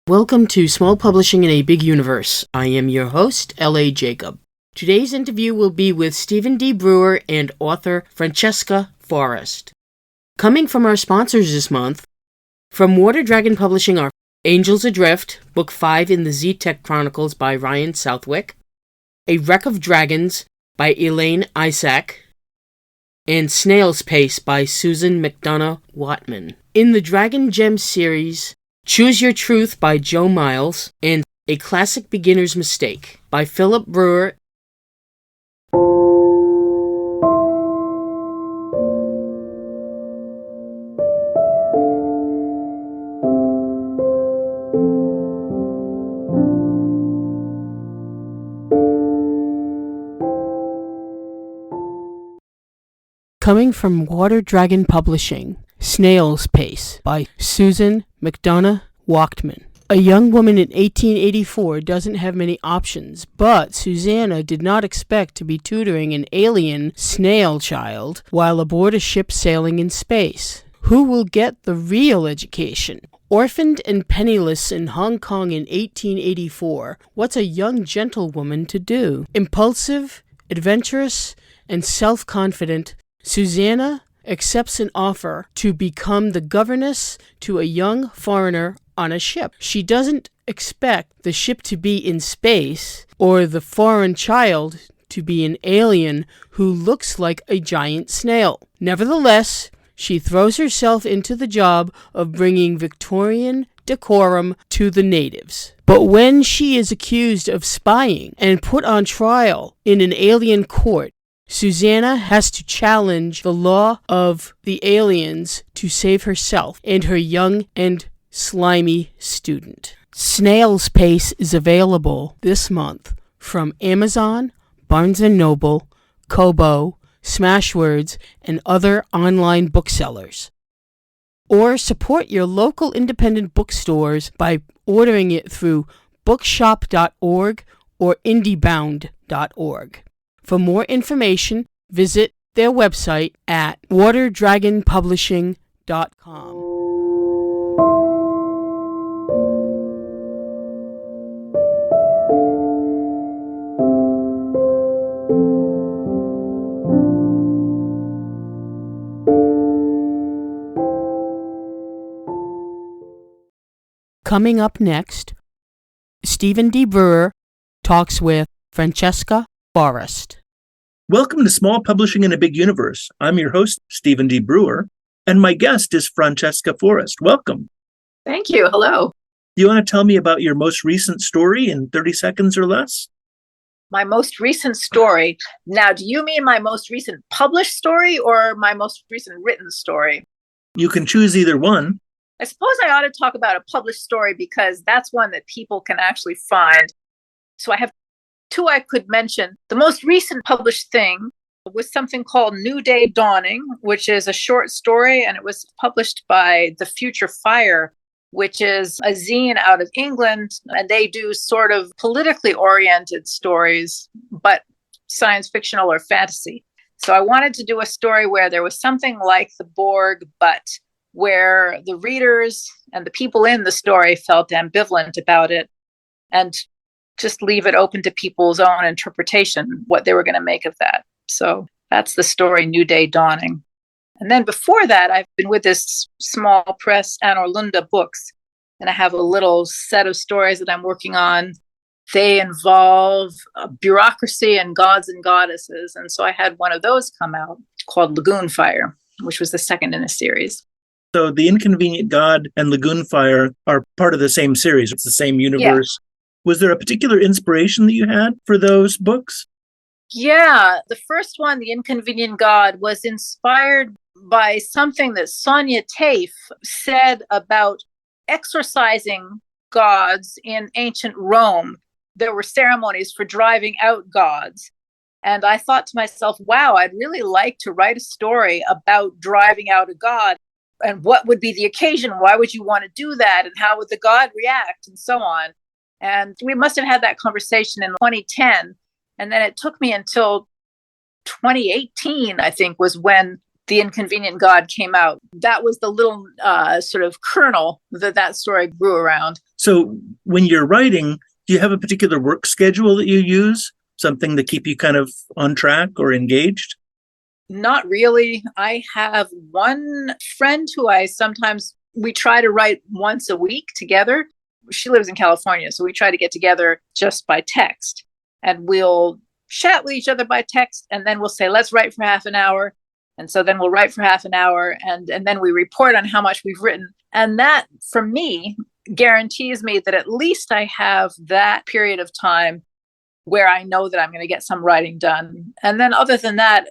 Welcome to Small Publishing in a Big Universe. I am your host, L.A. Jacob. Today's interview will be with Stephen D. Brewer and author Francesca Forrest. Coming from our sponsors this month, from Water Dragon Publishing are Angels Adrift, Book 5 in the Z-Tech Chronicles by Ryan Southwick, A Wreck of Dragons by Elaine Isaac, and Snail's Pace by Susan McDonough Watman. In the Dragon Gem series, Choose Your Truth by Joe Miles, and A Classic Beginner's Mistake by Philip Brewer. Coming from Water Dragon Publishing, Snail's Pace by Susan McDonough Watman. A young woman in 1884 doesn't have many options, but Susanna did not expect to be tutoring an alien snail child while aboard a ship sailing in space. Who will get the real education? Orphaned and penniless in Hong Kong in 1884, what's a young gentlewoman to do? Impulsive, adventurous, and self-confident, Susanna accepts an offer to become the governess to a young foreigner on a ship. She doesn't expect the ship to be in space or the foreign child to be an alien who looks like a giant snail. Nevertheless, she throws herself into the job of bringing Victorian decorum to the natives. But when she is accused of spying and put on trial in an alien court, Susanna has to challenge the law of the aliens to save herself and her young and slimy student. Snail's Pace is available this month from Amazon, Barnes & Noble, Kobo, Smashwords, and other online booksellers. Or support your local independent bookstores by ordering it through bookshop.org or indiebound.org. For more information, visit their website at waterdragonpublishing.com. Coming up next, Stephen D. Brewer talks with Francesca Forrest. Welcome to Small Publishing in a Big Universe. I'm your host, Stephen D. Brewer, and my guest is Francesca Forrest. Welcome. Thank you. Hello. Do you want to tell me about your most recent story in 30 seconds or less? My most recent story. Now, do you mean my most recent published story or my most recent written story? You can choose either one. I suppose I ought to talk about a published story because that's one that people can actually find. So I have two I could mention. The most recent published thing was something called New Day Dawning, which is a short story, and it was published by The Future Fire, which is a zine out of England, and they do sort of politically oriented stories, but science fictional or fantasy. So I wanted to do a story where there was something like the Borg, but where the readers and the people in the story felt ambivalent about it, and just leave it open to people's own interpretation, what they were going to make of that. So that's the story, New Day Dawning. And then before that, I've been with this small press, Anorlunda Books, and I have a little set of stories that I'm working on. They involve bureaucracy and gods and goddesses. And so I had one of those come out called Lagoon Fire, which was the second in a series. So The Inconvenient God and Lagoon Fire are part of the same series. It's the same universe. Yeah. Was there a particular inspiration that you had for those books? Yeah, the first one, The Inconvenient God, was inspired by something that Sonia Tafe said about exorcising gods in ancient Rome. There were ceremonies for driving out gods. And I thought to myself, wow, I'd really like to write a story about driving out a god. And what would be the occasion? Why would you want to do that? And how would the god react? And so on. And we must have had that conversation in 2010. And then it took me until 2018, I think, was when The Inconvenient God came out. That was the little sort of kernel that story grew around. So when you're writing, do you have a particular work schedule that you use? Something to keep you kind of on track or engaged? Not really. I have one friend who we try to write once a week together. She lives in California, so we try to get together just by text. And we'll chat with each other by text, and then we'll say, let's write for half an hour. And so then we'll write for half an hour, and then we report on how much we've written. And that, for me, guarantees me that at least I have that period of time where I know that I'm going to get some writing done. And then other than that,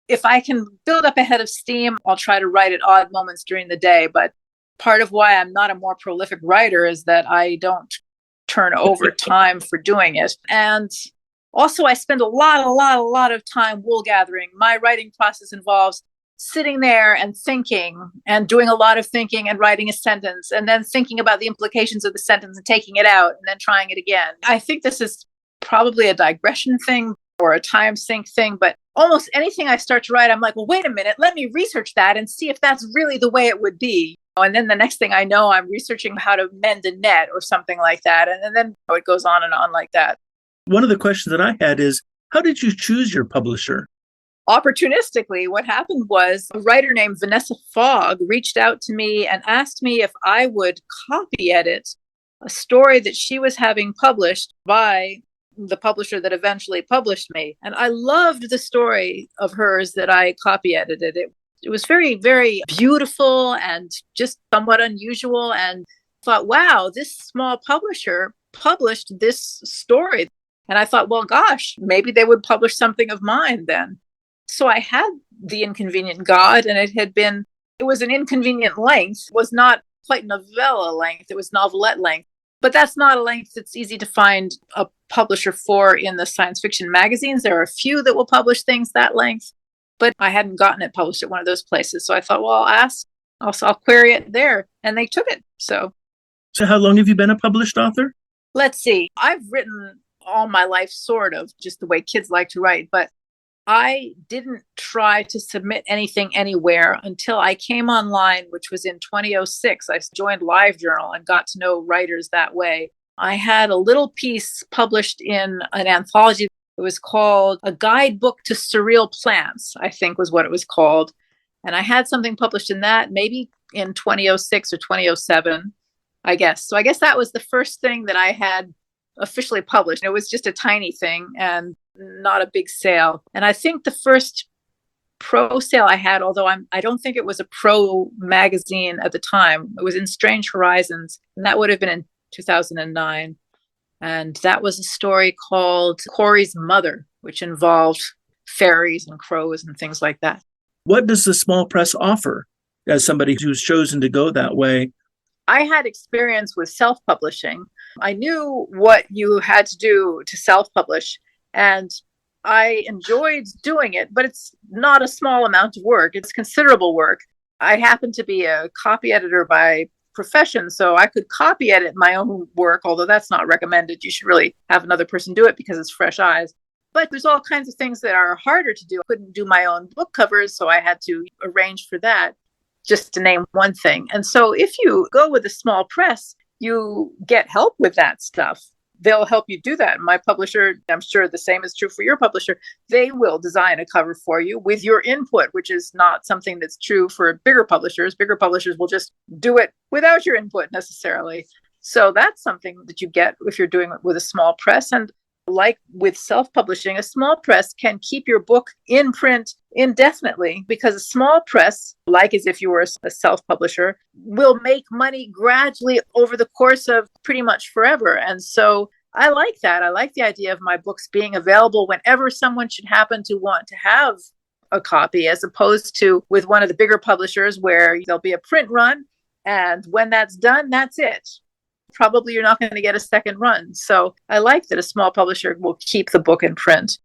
if I can build up a head of steam, I'll try to write at odd moments during the day. But part of why I'm not a more prolific writer is that I don't turn over time for doing it. And also, I spend a lot of time wool gathering. My writing process involves sitting there and thinking and doing a lot of thinking and writing a sentence and then thinking about the implications of the sentence and taking it out and then trying it again. I think this is probably a digression thing or a time sink thing, but almost anything I start to write, I'm like, well, wait a minute, let me research that and see if that's really the way it would be. And then the next thing I know, I'm researching how to mend a net or something like that. And then it goes on and on like that. One of the questions that I had is, how did you choose your publisher? Opportunistically, what happened was a writer named Vanessa Fogg reached out to me and asked me if I would copy edit a story that she was having published by the publisher that eventually published me. And I loved the story of hers that I copy edited. It was very, very beautiful and just somewhat unusual. And I thought, wow, this small publisher published this story. And I thought, well, gosh, maybe they would publish something of mine then. So I had The Inconvenient God, and it was an inconvenient length. It was not quite novella length. It was novelette length. But that's not a length that's easy to find a publisher for in the science fiction magazines. There are a few that will publish things that length, but I hadn't gotten it published at one of those places. So I thought, well, I'll query it there. And they took it. So how long have you been a published author? Let's see. I've written all my life, sort of, just the way kids like to write. But I didn't try to submit anything anywhere until I came online, which was in 2006. I joined LiveJournal and got to know writers that way. I had a little piece published in an anthology. It was called A Guidebook to Surreal Plants, I think was what it was called. And I had something published in that maybe in 2006 or 2007, I guess. So I guess that was the first thing that I had officially published. It was just a tiny thing and not a big sale. And I think the first pro sale I had, although I don't think it was a pro magazine at the time, it was in Strange Horizons, and that would have been in 2009. And that was a story called Corey's Mother, which involved fairies and crows and things like that. What does the small press offer as somebody who's chosen to go that way? I had experience with self-publishing. I knew what you had to do to self-publish, and I enjoyed doing it, but it's not a small amount of work. It's considerable work. I happen to be a copy editor by profession, so I could copy edit my own work, although that's not recommended. You should really have another person do it because it's fresh eyes. But there's all kinds of things that are harder to do. I couldn't do my own book covers, so I had to arrange for that, just to name one thing. And so if you go with a small press, you get help with that stuff. They'll help you do that. My publisher, I'm sure the same is true for your publisher, they will design a cover for you with your input, which is not something that's true for bigger publishers. Bigger publishers will just do it without your input necessarily. So that's something that you get if you're doing it with a small press. And like with self-publishing, a small press can keep your book in print indefinitely because a small press, like as if you were a self-publisher, will make money gradually over the course of pretty much forever. And so I like that. I like the idea of my books being available whenever someone should happen to want to have a copy, as opposed to with one of the bigger publishers where there'll be a print run. And when that's done, that's it. Probably you're not going to get a second run. So I like that a small publisher will keep the book in print.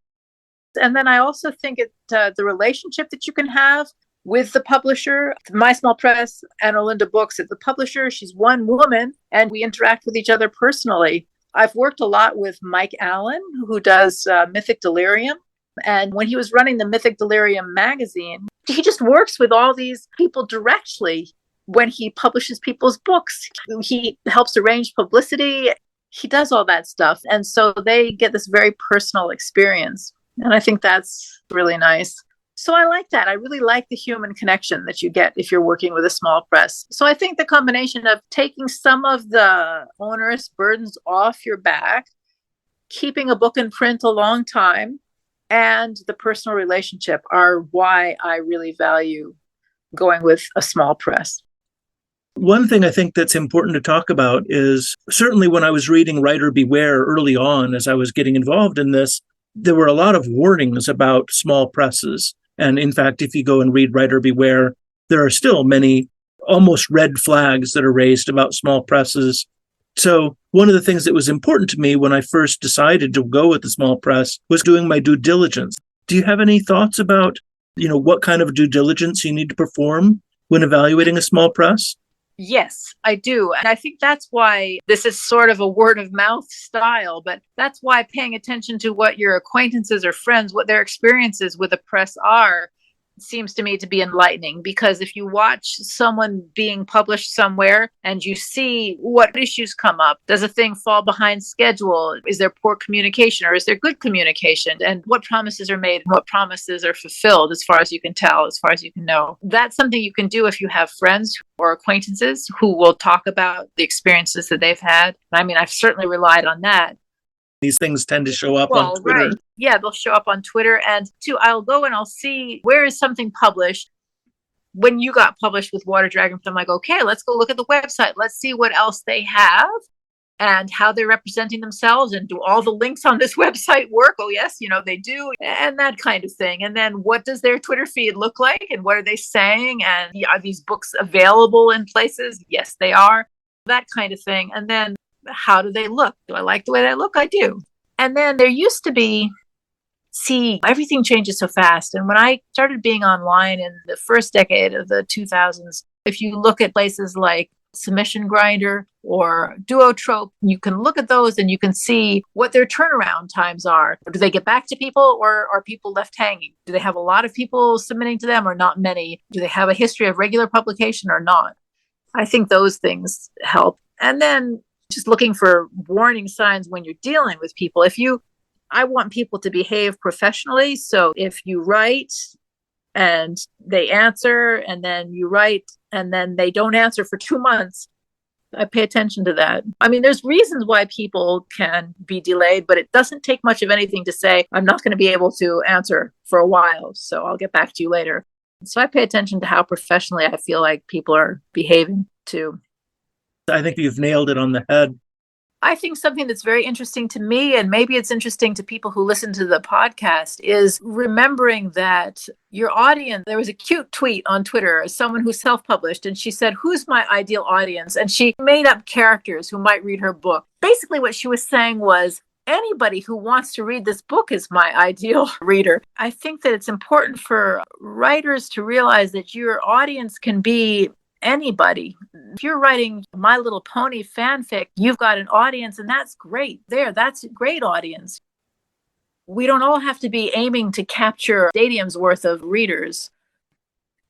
And then I also think the relationship that you can have with the publisher, My Small Press and Olinda Books, at the publisher, she's one woman and we interact with each other personally. I've worked a lot with Mike Allen, who does Mythic Delirium. And when he was running the Mythic Delirium magazine, he just works with all these people directly when he publishes people's books. He helps arrange publicity. He does all that stuff. And so they get this very personal experience. And I think that's really nice. So I like that. I really like the human connection that you get if you're working with a small press. So I think the combination of taking some of the onerous burdens off your back, keeping a book in print a long time, and the personal relationship are why I really value going with a small press. One thing I think that's important to talk about is certainly when I was reading Writer Beware early on, as I was getting involved in this, there were a lot of warnings about small presses. And in fact, if you go and read Writer Beware, there are still many almost red flags that are raised about small presses. So one of the things that was important to me when I first decided to go with the small press was doing my due diligence. Do you have any thoughts about, what kind of due diligence you need to perform when evaluating a small press? Yes, I do. And I think that's why this is sort of a word of mouth style, but that's why paying attention to what your acquaintances or friends, what their experiences with the press are, seems to me to be enlightening. Because if you watch someone being published somewhere and you see what issues come up, does a thing fall behind schedule? Is there poor communication or is there good communication? And what promises are made and what promises are fulfilled, as far as you can tell, as far as you can know? That's something you can do if you have friends or acquaintances who will talk about the experiences that they've had. I mean, I've certainly relied on that. These things tend to show up on Twitter. Right. Yeah, they'll show up on Twitter. And too, I'll go and I'll see where is something published. When you got published with Water Dragon, I'm like, okay, let's go look at the website. Let's see what else they have and how they're representing themselves. And do all the links on this website work? Oh, yes, they do. And that kind of thing. And then what does their Twitter feed look like? And what are they saying? And are these books available in places? Yes, they are. That kind of thing. And then how do they look? Do I like the way they look? I do. And then there used to be, everything changes so fast. And when I started being online in the first decade of the 2000s, if you look at places like Submission Grinder or Duotrope, you can look at those and you can see what their turnaround times are. Do they get back to people or are people left hanging? Do they have a lot of people submitting to them or not many? Do they have a history of regular publication or not? I think those things help. And then just looking for warning signs when you're dealing with people. I want people to behave professionally. So if you write and they answer and then you write and then they don't answer for 2 months, I pay attention to that. I mean, there's reasons why people can be delayed, but it doesn't take much of anything to say, I'm not going to be able to answer for a while, so I'll get back to you later. So I pay attention to how professionally I feel like people are behaving too. I think you've nailed it on the head. I think something that's very interesting to me, and maybe it's interesting to people who listen to the podcast, is remembering that your audience, there was a cute tweet on Twitter, someone who self-published, and she said, who's my ideal audience? And she made up characters who might read her book. Basically what she was saying was, anybody who wants to read this book is my ideal reader. I think that it's important for writers to realize that your audience can be anybody. If you're writing My Little Pony fanfic, you've got an audience, and that's great. That's a great audience. We don't all have to be aiming to capture stadiums worth of readers.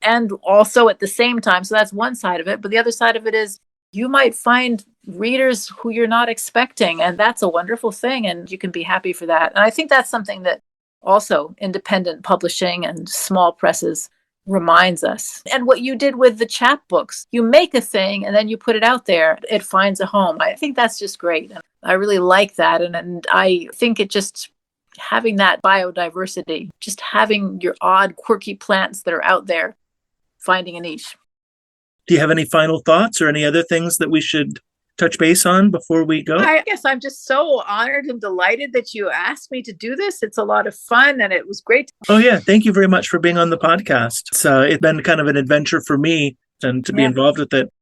And also at the same time, so that's one side of it, but the other side of it is you might find readers who you're not expecting, and that's a wonderful thing, and you can be happy for that. And I think that's something that also independent publishing and small presses reminds us. And what you did with the chapbooks, you make a thing and then you put it out there, it finds a home. I think that's just great. I really like that. And I think it just having that biodiversity, just having your odd, quirky plants that are out there, finding a niche. Do you have any final thoughts or any other things that we should touch base on before we go? I guess I'm just so honored and delighted that you asked me to do this. It's a lot of fun and it was great. Oh, yeah. Thank you very much for being on the podcast. It's been kind of an adventure for me and to be involved with it.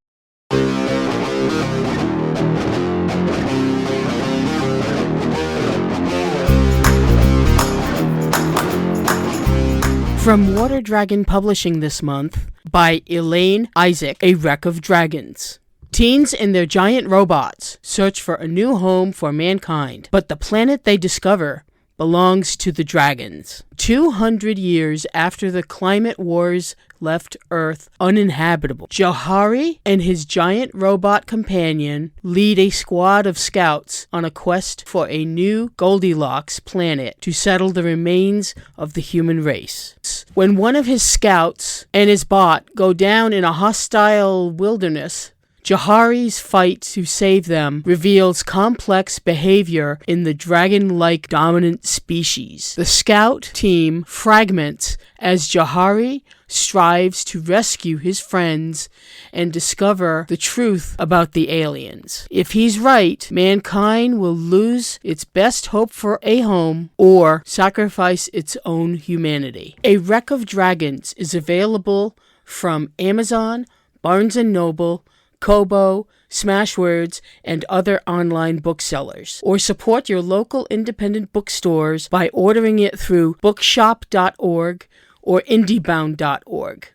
From Water Dragon Publishing this month, by Elaine Isaac, A Wreck of Dragons. Teens and their giant robots search for a new home for mankind, but the planet they discover belongs to the dragons. 200 years after the climate wars left Earth uninhabitable, Johari and his giant robot companion lead a squad of scouts on a quest for a new Goldilocks planet to settle the remains of the human race. When one of his scouts and his bot go down in a hostile wilderness, Johari's fight to save them reveals complex behavior in the dragon-like dominant species. The scout team fragments as Johari strives to rescue his friends and discover the truth about the aliens. If he's right, mankind will lose its best hope for a home or sacrifice its own humanity. A Wreck of Dragons is available from Amazon, Barnes & Noble, Kobo, Smashwords, and other online booksellers. Or support your local independent bookstores by ordering it through bookshop.org or indiebound.org.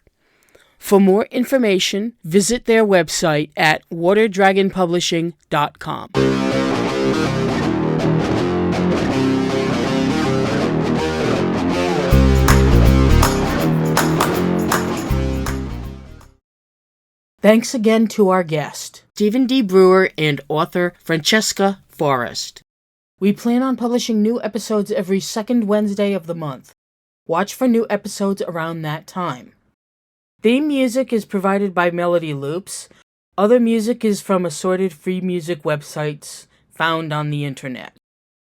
For more information, visit their website at waterdragonpublishing.com. Thanks again to our guest, Stephen D. Brewer and author Francesca Forrest. We plan on publishing new episodes every second Wednesday of the month. Watch for new episodes around that time. Theme music is provided by Melody Loops. Other music is from assorted free music websites found on the internet.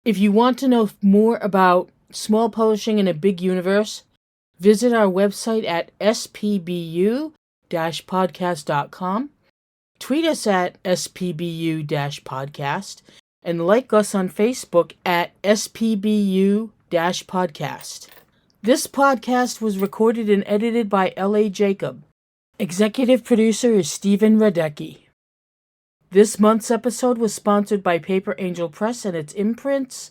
If you want to know more about small publishing in a big universe, visit our website at spbu-podcast.com, tweet us at spbu-podcast, and like us on Facebook at spbu-podcast. This podcast was recorded and edited by L.A. Jacob. Executive producer is Stephen Radecki. This month's episode was sponsored by Paper Angel Press and its imprints,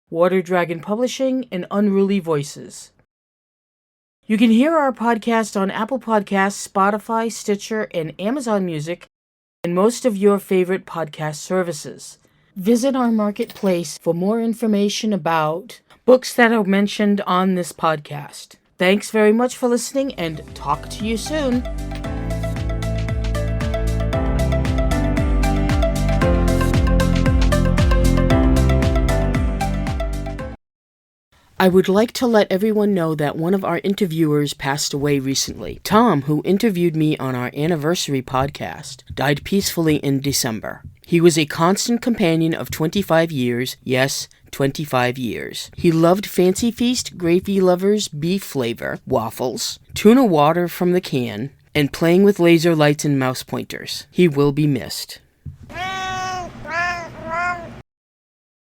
Water Dragon Publishing, and Unruly Voices. You can hear our podcast on Apple Podcasts, Spotify, Stitcher, and Amazon Music, and most of your favorite podcast services. Visit our marketplace for more information about books that are mentioned on this podcast. Thanks very much for listening, and talk to you soon. I would like to let everyone know that one of our interviewers passed away recently. Tom, who interviewed me on our anniversary podcast, died peacefully in December. He was a constant companion of 25 years, yes, 25 years. He loved Fancy Feast, Gravy Lovers, beef flavor, waffles, tuna water from the can, and playing with laser lights and mouse pointers. He will be missed.